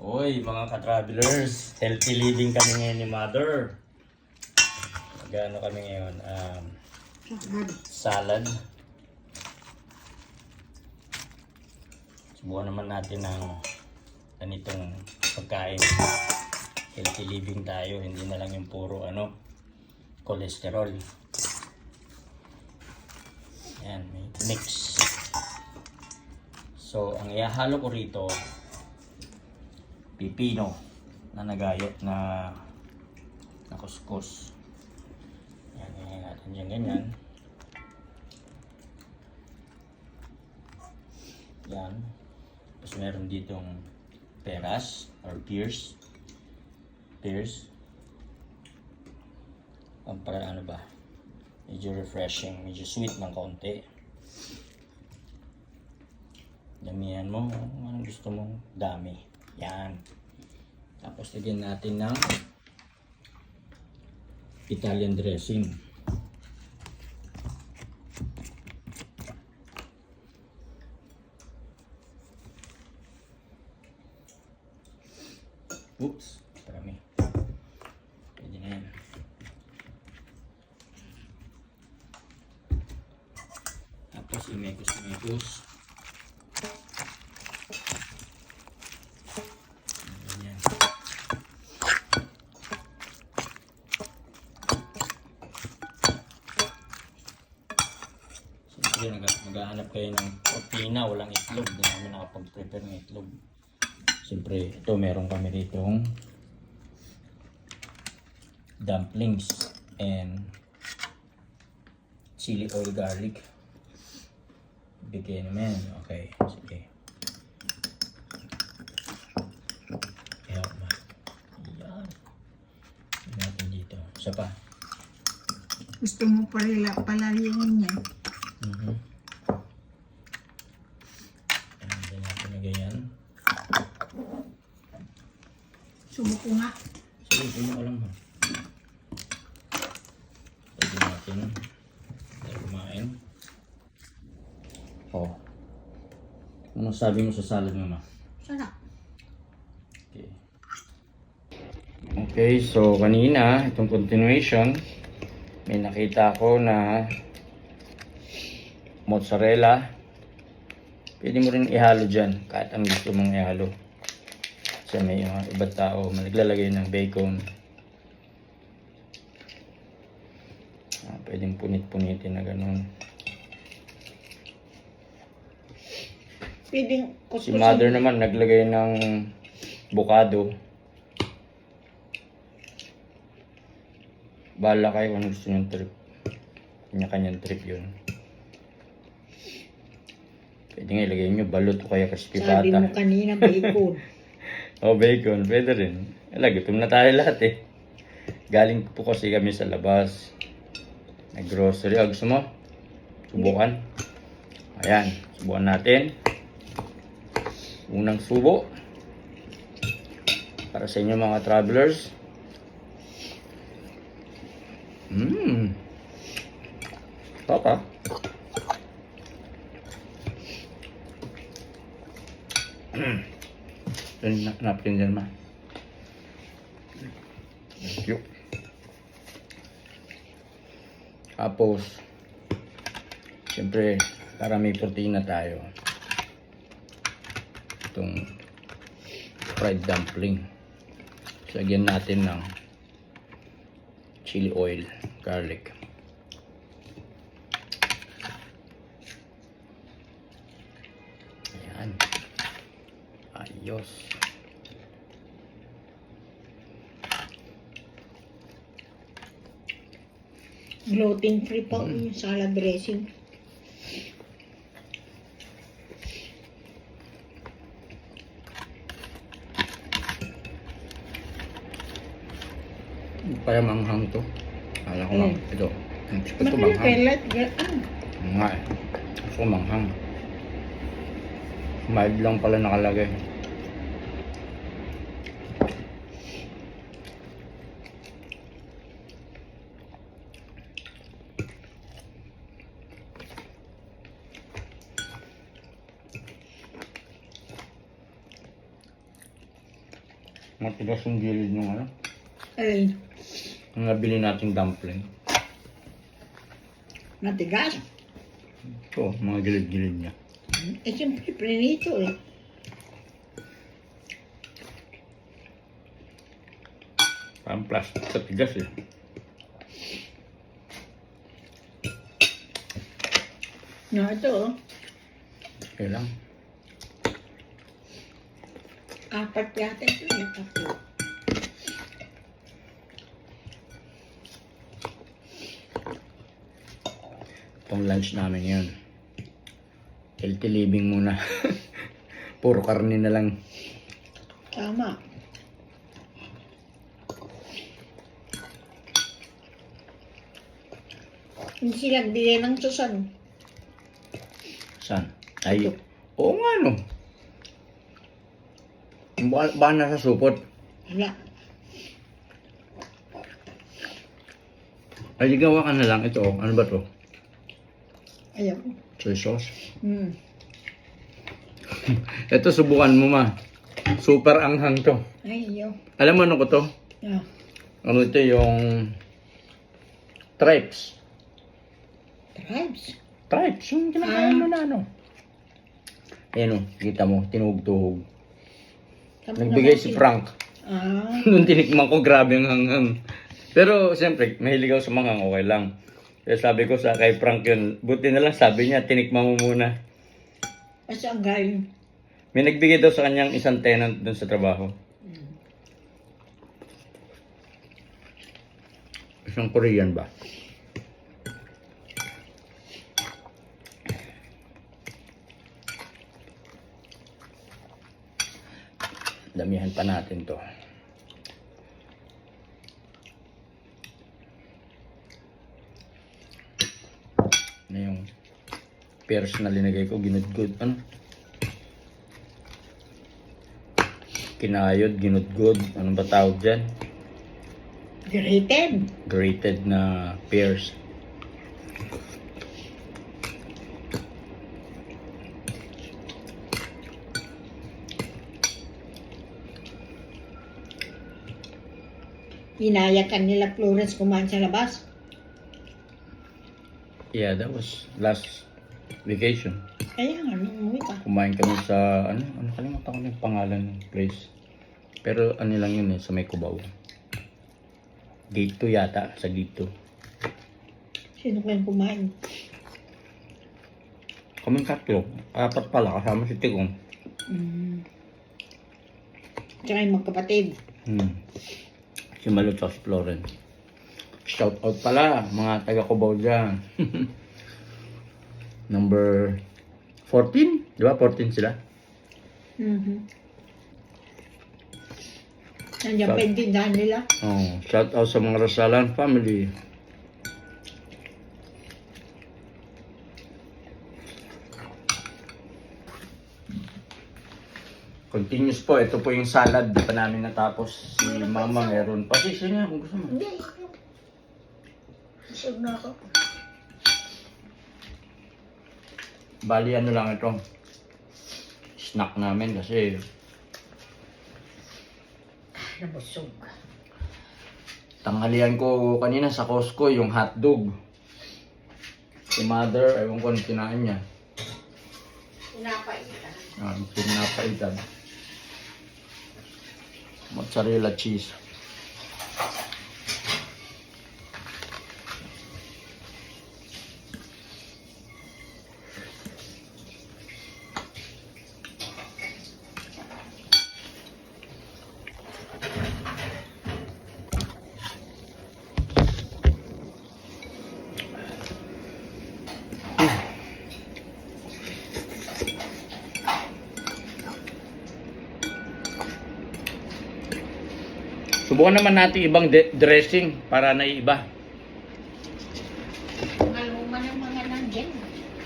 Uy, mga ka-travelers, healthy living kami ngayon ni Mother. Magano kami ngayon? Salad. Subukan naman natin ng ganitong pagkain. Healthy living tayo, hindi na lang yung puro cholesterol. Yan, may mix. So, ang ihahalo ko rito, pipino na nagayat na kuskus. Yan, yan natin yung ganyan. Yan. Tapos meron ditong peras or pears. Para ano ba? Medyo refreshing, medyo sweet ng konti. Damihan mo kung anong gusto mong dami. Yan. Tapos lagyan natin ng Italian dressing. Oops, marami. Pwede na yan. Tapos imekos-imekos. Maghahanap kayo ng protina, walang itlog. Hindi namin nakapag-prepare ng itlog. Siyempre, ito meron kami ditong dumplings and chili oil garlic. Bigay naman. Okay, sige. Ayan ba? Ayan. Ayan natin dito. Isa pa. Gusto mo palalingin yan? Ayan natin na ganyan. Sumuko nga. Sige, puno ka lang ba? Pwede natin kumain. Oh. Anong sabi mo sa salad, mama? Sarap. Okay. Okay, so kanina, itong continuation, may nakita ko na mozzarella. Pwede mo rin ihalo dyan, kahit ang gusto mong ihalo. Kasi may mga ibang tao, naglalagay ng bacon. Pwedeng punit-punitin na ganun. Pwedeng Si Mother naman naglagay ng bukado. Bahala kayo kung gusto niyong trip. Kanya-kanyang trip yun. Pwede nga ilagay nyo balot o kaya crispy pata. Sabi mo kanina bacon. O bacon, pwede rin. Gutom na tayo lahat eh. Galing po kasi kami sa labas. Nag-grocery. Gusto mo? Subukan. Ayan, subukan natin. Unang subo. Para sa inyo mga travelers. Papa. Napkin dyan, ma. Thank you. Tapos, siyempre, para may protein na tayo. Itong fried dumpling. Lagyan natin ng chili oil, garlic. Ayan. Ayos. Gluten free pa yung salad dressing. Para manghang to. Kala ko lang. Ito. Ito manghang. Pelat. Nga eh. Gusto ko manghang. Mild lang pala nakalagay. Matigas yung gilid ng ano. Ay, Ang nabili nating dumpling. matigas. Ito, mga gilid-gilid niya. Eh, siyempre, prinito eh. Parang plastic sa tigas eh. No, ito oh. Okay lang. Apat yata ito. Tatlo. Itong lunch namin yun. Healthy living muna. Puro karne na lang. Tama. Hindi sila bigay ng susan. Saan? Ay, oo nga no. Ba nasa supot? Wala. Ay, gawa ka na lang. Ito, oh. Ano ba to? Ayaw. Soy sauce? Hmm. Ito, subukan mo ma. Super anghang to. Ay, ayaw. Alam mo ano ko to? Ah. Ano ito yung tripes. Tribes. Tripes, yung kinakain mo na ano. Ayan o, kita mo, tinuhog-tuhog. Nagbigay si Frank. Ah. Nung tinikman ko, grabe ang hanghang. Pero siyempre, mahilig ako sa manghang, okay lang. Kaya sabi ko sa kay Frank yun, buti na lang sabi niya, tinikman mo muna. Kasi ang galing. May nagbigay daw sa kanyang isang tenant dun sa trabaho. Isang Korean ba? Damihan pa natin to. Na yung pears na linagay ko, ginudgod. Ano? Kinayod, ginudgod. Anong ba tawag dyan? Grated. Grated na pears. Inayakan nila Florence kumain sa labas. Yeah, that was last vacation. Kaya nga, nung umuwi ka. Kumain kami sa, ano kalimutan ko na yung pangalan ng place. Pero ano lang yun eh, sa may Cubao. Gate 2 yata, sa Gate 2. Sino kayong kumain? Kaming tatlo, apat pala, kasama si Tigong. Tsaka yung magkapatid. Si Malot sa Florence. Shout out pala, mga taga Cubao dyan. Number 14? Di ba 14 sila? Nandiyan pa yung tindahan nila. Oh, shout out sa mga Rosalan family. Continuous po, ito po yung salad. Di pa namin natapos. Si Mama meron pa. Sige nga kung gusto mo. Hindi. Isog na ako. Bali ano lang ito. Snack namin kasi Nabusog. tanghalian ko kanina sa Costco yung hotdog. Si Mother, ewan ko ano kinain niya. Pinapaitan. Pinapaitan. Mozzarella cheese. Subukan naman natin ibang dressing para naiiba. Maluma ng mga nandiyan.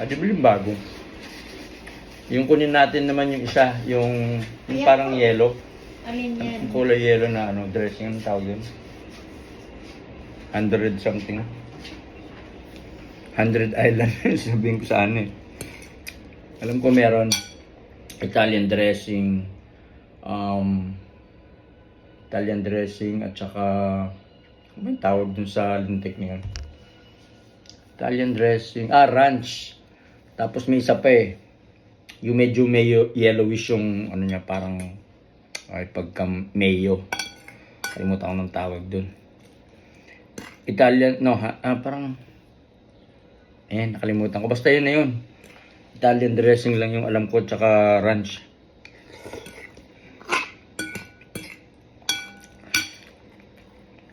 Adibilin bago. Yung kunin natin naman yung isa, yung parang yellow. Alin yan? Yung kulay yellow na ano, dressing, ang tawag yun? 100 something. 100 Island, sabihin ko sa ano eh. Alam ko meron Italian dressing, Italian dressing at saka ano ba yung tawag dun sa lintik na yun? Italian dressing, ranch. Tapos may isa pa eh. Yung medyo yellowish yung ano niya, parang ay pagka mayo. Kalimutan ko ng tawag dun. Italian, no, parang nakalimutan ko. Basta yun na yun. Italian dressing lang yung alam ko, tsaka ranch.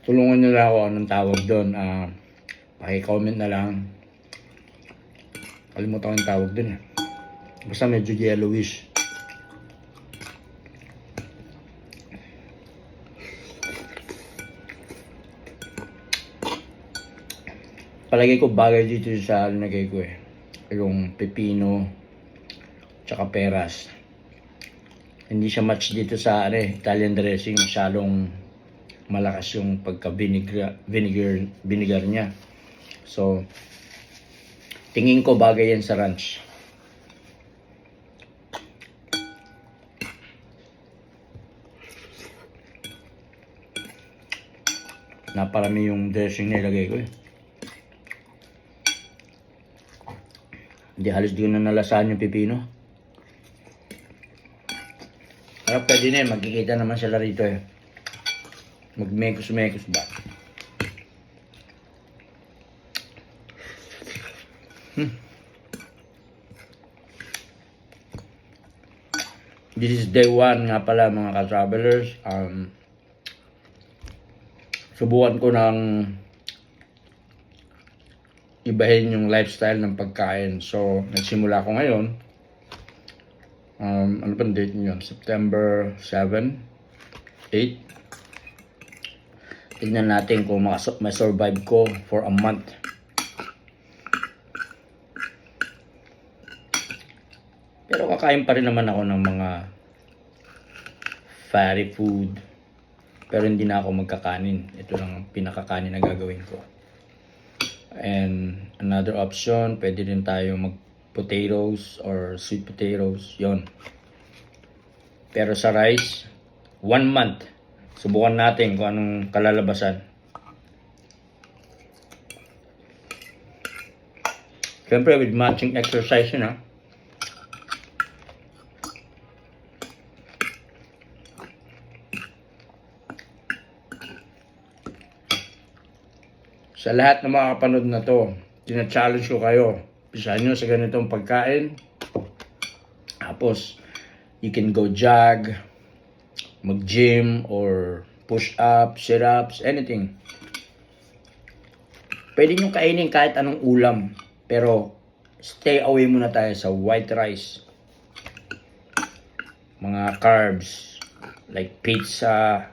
Tulungan nyo lang ako anong tawag doon. Paki-comment na lang. Kalimutan ko yung tawag doon. Basta medyo yellowish. Palagay ko bagay dito sa nilagay ko eh. Yung pepino tsaka peras. Hindi siya match dito sa Italian dressing. Masyadong malakas yung vinegar niya. So, tingin ko bagay yan sa ranch. Naparami yung dressing na ilagay ko eh. Hindi halos di ko na nalasahan yung pipino. Pero pwede na eh, magkikita naman sila rito eh. Magmekos-mekos ba? This is day 1 nga pala mga ka-travelers. Subukan ko ng ibahin yung lifestyle ng pagkain. So, nagsimula ko ngayon. Ano ba date niyo? September 7, 8. Tignan natin kung ma-survive ko for a month. Pero kakain pa rin naman ako ng mga fatty food. Pero hindi na ako magkakanin. Ito lang ang pinakakanin na gagawin ko. And another option, pwede rin tayo mag-potatoes or sweet potatoes. Yon. Pero sa rice, 1 month. Subukan natin kung anong kalalabasan. Siyempre with matching exercise yun ha. Sa lahat ng mga kapanood na to, tina-challenge ko kayo. Pisahan nyo sa ganitong pagkain. Tapos, you can go jog, mag-gym, or push-up, sit-ups, anything. Pwede nyo kainin kahit anong ulam. Pero, stay away muna tayo sa white rice. Mga carbs, like pizza,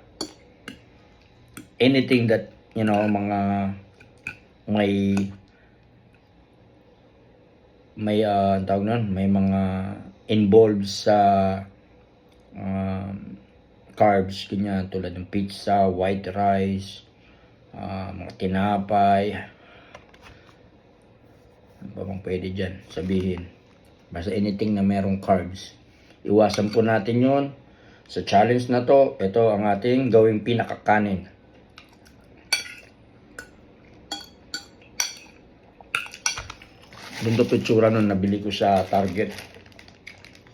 anything that, mga may tawag nun, may mga involved sa carbs, ganyan, tulad ng pizza, white rice, mga tinapay. Ano pa bang pwede dyan sabihin? Basta anything na merong carbs. Iwasan po natin yon sa challenge na to. Ito ang ating gawing pinakakanin. Ganda pitsura nun, nabili ko sa Target.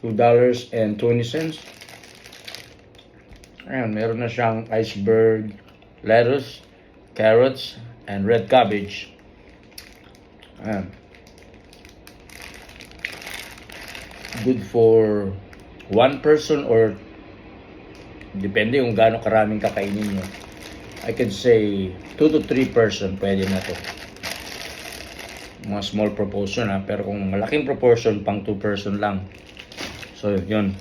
$2.20. Ayan, meron na siyang iceberg, lettuce, carrots, and red cabbage. Ayan. Good for 1 person or depende kung gaano karaming kakainin nyo. I could say 2 to 3 person pwede na to. Mga small proportion pero kung malaking proportion, pang 2 person lang. So, yun.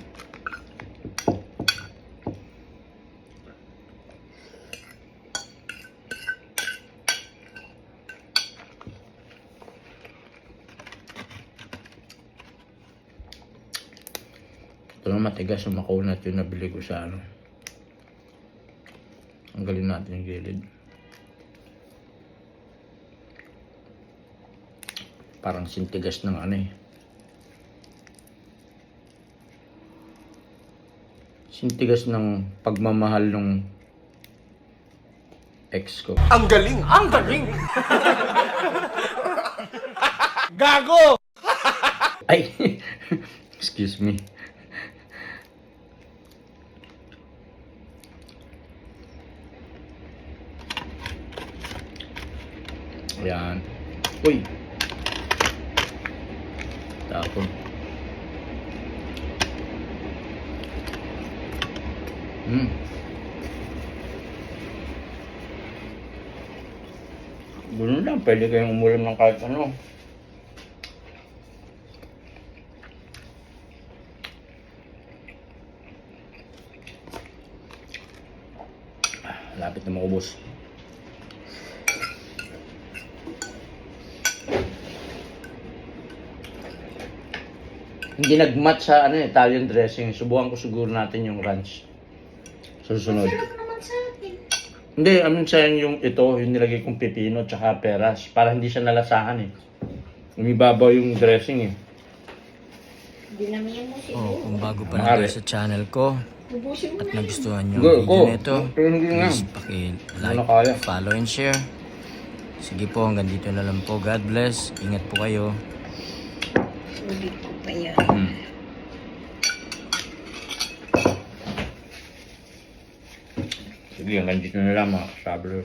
Ito lang matigas yung makunat yung nabili ko sa Tanggalin natin yung gilid. Parang sintigas ng sintigas ng pagmamahal ng ex ko. Ang galing! Ang galing! Gago! Ay! Excuse me. Ayan. Uy! Tapon. Ganun lang, pwede kayong umulam ng kahit ano. Lapit na makubos. Hindi nag-match sa Italian dressing. Subukan ko siguro natin yung ranch. Susunod. Sarap naman sa akin. Hindi, sayang yung nilagay kong pipino tsaka peras. Para hindi siya nalasahan eh. Umibabaw yung dressing eh. Dinamihan mo siguro. Oh, kung bago pa Maaari. na kayo sa channel ko Ubusin mo at na yun. nagustuhan yung Go, video go. nito, Pero hindi nga. please Ano kaya? paki-like, follow, and share. Sige po, hanggang dito na lang po. God bless. Ingat po kayo. Ulit ko pa yan. Sige, hanggang dito na lang mga kasablo.